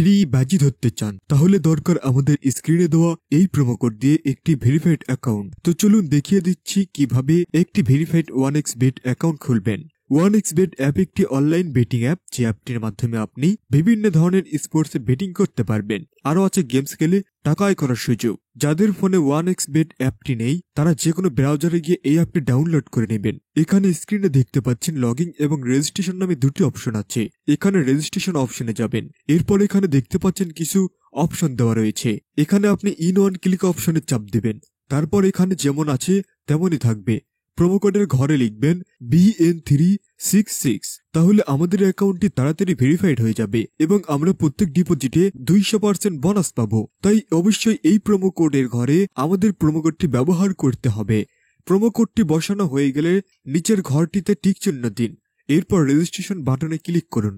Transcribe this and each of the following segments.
Free বাজি ধরতে চান তাহলে দরকার আমাদের স্ক্রিনে দেওয়া এই প্রোমো কোড দিয়ে একটি ভেরিফাইড অ্যাকাউন্ট। তো চলুন দেখিয়ে দিচ্ছি কিভাবে একটি ভেরিফাইড 1xBet অ্যাকাউন্ট খুলবেন। 1xBet অ্যাপ একটি অনলাইন বেটিং অ্যাপ, যে অ্যাপটির মাধ্যমে আপনি বিভিন্ন ধরনের স্পোর্টসে বেটিং করতে পারবেন। আরও আছে গেমস খেলে টাকা আয় করার সুযোগ। যাদের ফোনে 1xBet অ্যাপটি নেই তারা যে কোনো ব্রাউজারে গিয়ে এই অ্যাপটি ডাউনলোড করে নেবেন। এখানে স্ক্রিনে দেখতে পাচ্ছেন লগইন এবং রেজিস্ট্রেশন নামে দুটি অপশন আছে। এখানে রেজিস্ট্রেশন অপশনে যাবেন। এরপর এখানে দেখতে পাচ্ছেন কিছু অপশন দেওয়া রয়েছে। এখানে আপনি ইন ওয়ান ক্লিক অপশনে চাপ দিবেন। তারপর এখানে যেমন আছে তেমনই থাকবে। প্রোমো কোডের ঘরে লিখবেন BN366, তাহলে আমাদের অ্যাকাউন্টটি তাড়াতাড়ি ভেরিফাইড হয়ে যাবে এবং আমরা প্রত্যেক ডিপোজিটে 200% বোনাস পাবো। তাই অবশ্যই এই প্রোমো কোডের ঘরে আমাদের প্রোমো কোডটি ব্যবহার করতে হবে। প্রোমো কোডটি বসানো হয়ে গেলে নিচের ঘরটিতে টিক চিহ্ন দিন। এরপর রেজিস্ট্রেশন বাটনে ক্লিক করুন।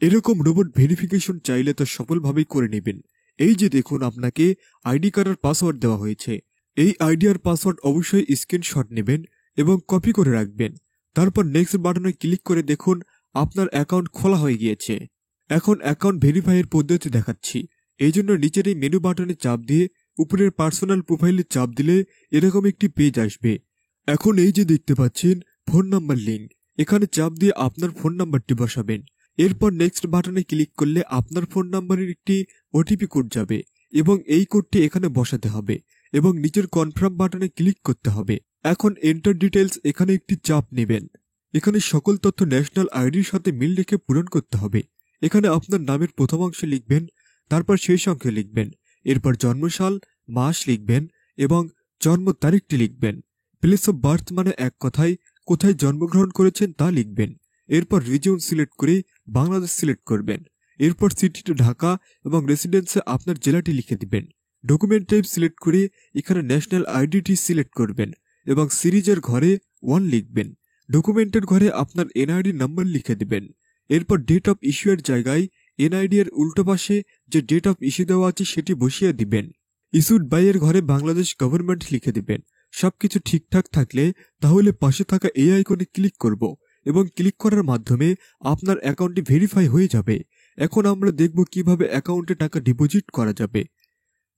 এরকম রোবট ভেরিফিকেশন চাইলে তা সফলভাবেই করে নেবেন। এই যে দেখুন, আপনাকে আইডি কার্ড আর পাসওয়ার্ড দেওয়া হয়েছে। এই আইডি আর পাসওয়ার্ড অবশ্যই স্ক্রিনশট নেবেন এবং কপি করে রাখবেন। তারপর নেক্সট বাটনে ক্লিক করে দেখুন আপনার অ্যাকাউন্ট খোলা হয়ে গিয়েছে। এখন অ্যাকাউন্ট ভেরিফাইয়ের পদ্ধতি দেখাচ্ছি। এই জন্য নিচের এই মেনু বাটনে চাপ দিয়ে উপরের পার্সোনাল প্রোফাইলে চাপ দিলে এরকম একটি পেজ আসবে। এখন এই যে দেখতে পাচ্ছেন ফোন নাম্বার লিঙ্ক, এখানে চাপ দিয়ে আপনার ফোন নাম্বারটি বসাবেন। এরপর নেক্সট বাটনে ক্লিক করলে আপনার ফোন নাম্বারের একটি ওটিপি কোড যাবে এবং এই কোডটি এখানে বসাতে হবে এবং নিচের কনফার্ম বাটনে ক্লিক করতে হবে। এখন এন্টার ডিটেলস এখানে একটি চাপ নেবেন। এখানে সকল তথ্য ন্যাশনাল আইডির সাথে মিল রেখে পূরণ করতে হবে। এখানে আপনার নামের প্রথম অংশে লিখবেন, তারপর শেষ অংশে লিখবেন। এরপর জন্মসাল, মাস লিখবেন এবং জন্ম তারিখটি লিখবেন। প্লেস অফ বার্থ মানে এক কথায় কোথায় জন্মগ্রহণ করেছেন তা লিখবেন। এরপর রিজিয়ন সিলেক্ট করে বাংলাদেশ সিলেক্ট করবেন। এরপর সিটিতে ঢাকা এবং রেসিডেন্সে আপনার জেলাটি লিখে দিবেন। ডকুমেন্ট টাইপ সিলেক্ট করে এখানে ন্যাশনাল আইডিটি সিলেক্ট করবেন এবং সিরিজের ঘরে 1 লিখবেন। ডকুমেন্টের ঘরে আপনার এনআইডি নাম্বার লিখে দিবেন। এরপর ডেট অফ ইস্যুয়ের জায়গায় এনআইডি এর উল্টো পাশে যে ডেট অফ ইস্যু দেওয়া আছে সেটি বসিয়ে দিবেন। ইস্যুড বাই এর ঘরে বাংলাদেশ গভর্নমেন্ট লিখে দিবেন। সবকিছু ঠিকঠাক থাকলে তাহলে পাশে থাকা এই আইকনে ক্লিক করব এবং ক্লিক করার মাধ্যমে আপনার অ্যাকাউন্টটি ভেরিফাই হয়ে যাবে। এখন আমরা দেখব কিভাবে অ্যাকাউন্টে টাকা ডিপোজিট করা যাবে।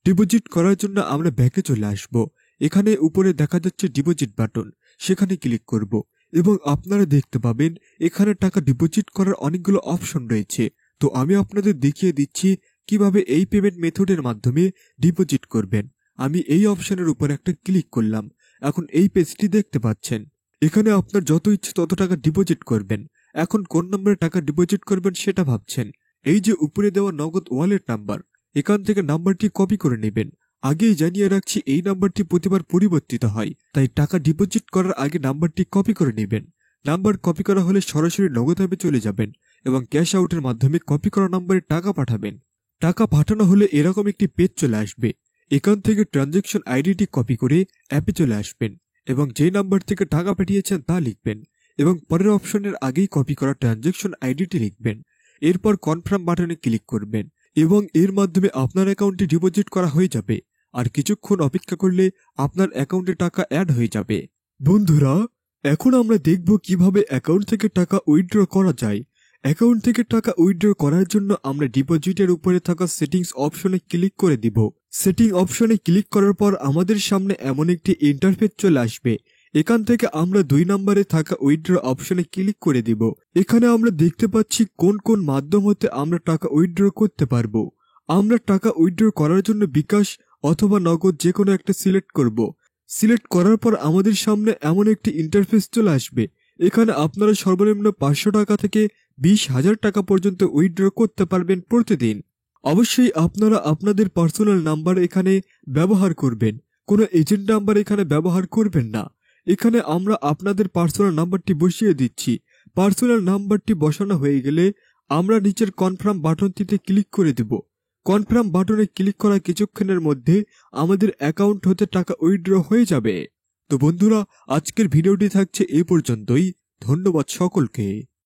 ডিপোজিট করার জন্য আমরা ব্যাকে চলে আসব। এখানে উপরে দেখা যাচ্ছে ডিপোজিট বাটন, সেখানে ক্লিক করব এবং আপনারা দেখতে পাবেন এখানে টাকা ডিপোজিট করার অনেকগুলো অপশন রয়েছে। তো আমি আপনাদের দেখিয়ে দিচ্ছি কিভাবে এই পেমেন্ট মেথডের মাধ্যমে ডিপোজিট করবেন। আমি এই অপশনের উপর একটা ক্লিক করলাম। এখন এই পেজটি দেখতে পাচ্ছেন। এখানে আপনার যত ইচ্ছে তত টাকা ডিপোজিট করবেন। এখন কোন নম্বরে টাকা ডিপোজিট করবেন সেটা ভাবছেন। এই যে উপরে দেওয়া নগদ ওয়ালেট নাম্বার, এখান থেকে নাম্বারটি কপি করে নেবেন। আগেই জানিয়ে রাখছি এই নাম্বারটি প্রতিবার পরিবর্তিত হয়, তাই টাকা ডিপোজিট করার আগে নাম্বারটি কপি করে নেবেন। নাম্বার কপি করা হলে সরাসরি নগদ অ্যাপে চলে যাবেন এবং ক্যাশ আউটের মাধ্যমে কপি করা নাম্বারে টাকা পাঠাবেন। টাকা পাঠানো হলে এরকম একটি পেজ চলে আসবে। এখান থেকে ট্রানজ্যাকশন আইডিটি কপি করে অ্যাপে চলে আসবেন এবং যে নাম্বার থেকে টাকা পাঠিয়েছেন তা লিখবেন এবং পরের অপশনের আগেই কপি করা ট্রানজ্যাকশন আইডিটি লিখবেন। এরপর কনফার্ম বাটনে ক্লিক করবেন এবং এর মাধ্যমে আপনার অ্যাকাউন্টে ডিপোজিট করা হয়ে যাবে। আর কিছুক্ষণ অপেক্ষা করলে আপনার অ্যাকাউন্টে টাকা অ্যাড হয়ে যাবে। বন্ধুরা, এখন আমরা দেখব কিভাবে অ্যাকাউন্ট থেকে টাকা উইথড্র করা যায়। অ্যাকাউন্ট থেকে টাকা উইথড্র করার জন্য আমরা ডিপোজিটের উপরে থাকা সেটিংস অপশনে ক্লিক করে দিব। সেটিং অপশনে ক্লিক করার পর আমাদের সামনে এমন একটি ইন্টারফেস চলে আসবে। এখান থেকে আমরা 2 নম্বরে থাকা উইথড্র অপশনে ক্লিক করে দিব। এখানে আমরা দেখতে পাচ্ছি কোন কোন মাধ্যম হতে আমরা টাকা উইথড্র করতে পারবো। আমরা টাকা উইথড্র করার জন্য বিকাশ অথবা নগদ যে কোনো একটা সিলেক্ট করব। সিলেক্ট করার পর আমাদের সামনে এমন একটি ইন্টারফেস চলে আসবে। এখানে আপনারা সর্বনিম্ন 500 টাকা থেকে 20,000 টাকা পর্যন্ত উইথড্র করতে পারবেন প্রতিদিন। অবশ্যই আপনারা আপনাদের পার্সোনাল নাম্বার এখানে ব্যবহার করবেন, কোনো এজেন্ট নাম্বার এখানে ব্যবহার করবেন না। এখানে আমরা আপনাদের পার্সোনাল নাম্বারটি বসিয়ে দিচ্ছি। পার্সোনাল নাম্বারটি বসানো হয়ে গেলে আমরা নিচের কনফার্ম বাটনটিতে ক্লিক করে দেব। কনফার্ম বাটনে ক্লিক করা কিছুক্ষণের মধ্যে আমাদের অ্যাকাউন্ট হতে টাকা উইথড্র হয়ে যাবে। তো বন্ধুরা, আজকের ভিডিওটি থাকছে এই পর্যন্তই। ধন্যবাদ সকলকে।